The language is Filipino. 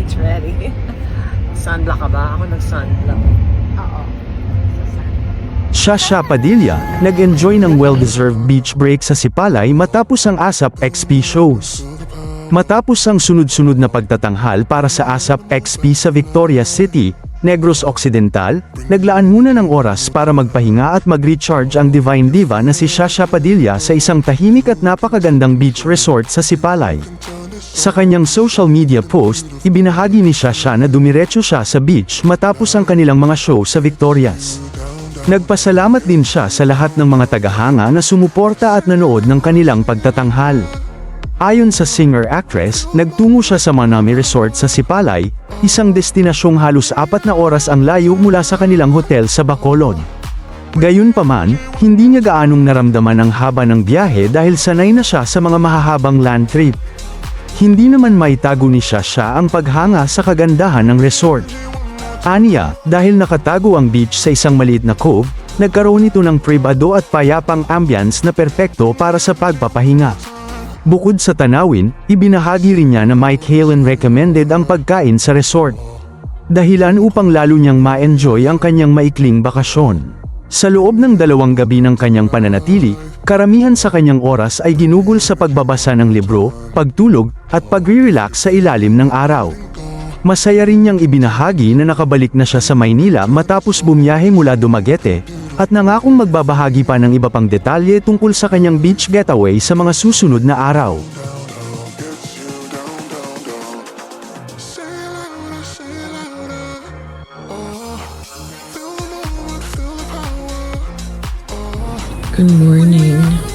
beach ready. Sunblock ka ba? Ako nag-sunblock. Oo. Shasha Padilla, nag-enjoy ng well-deserved beach break sa Sipalay matapos ang ASAP XP shows. Matapos ang sunod-sunod na pagtatanghal para sa ASAP XP sa Victoria City, Negros Occidental, naglaan muna ng oras para magpahinga at mag-recharge ang Divine Diva na si Shasha Padilla sa isang tahimik at napakagandang beach resort sa Sipalay. Sa kanyang social media post, ibinahagi ni Shasha na dumiretso siya sa beach matapos ang kanilang mga show sa Victorias. Nagpasalamat din siya sa lahat ng mga tagahanga na sumuporta at nanood ng kanilang pagtatanghal. Ayon sa singer-actress, nagtungo siya sa Manami Resort sa Sipalay, isang destinasyong halos 4 na oras ang layo mula sa kanilang hotel sa Bacolod. Gayunpaman, hindi niya gaanong naramdaman ang haba ng biyahe dahil sanay na siya sa mga mahahabang land trip. Hindi naman maitago ni Shasha ang paghanga sa kagandahan ng resort. Aniya, dahil nakatago ang beach sa isang maliit na cove, nagkaroon ito ng pribado at payapang ambience na perpekto para sa pagpapahinga. Bukod sa tanawin, ibinahagi rin niya na Mike Halen recommended ang pagkain sa resort. Dahilan upang lalo niyang ma-enjoy ang kanyang maikling bakasyon. Sa loob ng 2 gabi ng kanyang pananatili, karamihan sa kanyang oras ay ginugol sa pagbabasa ng libro, pagtulog, at pagre-relax sa ilalim ng araw. Masaya rin niyang ibinahagi na nakabalik na siya sa Maynila matapos bumiyahe mula Dumaguete, at nangakong magbabahagi pa ng iba pang detalye tungkol sa kanyang beach getaway sa mga susunod na araw. Good morning.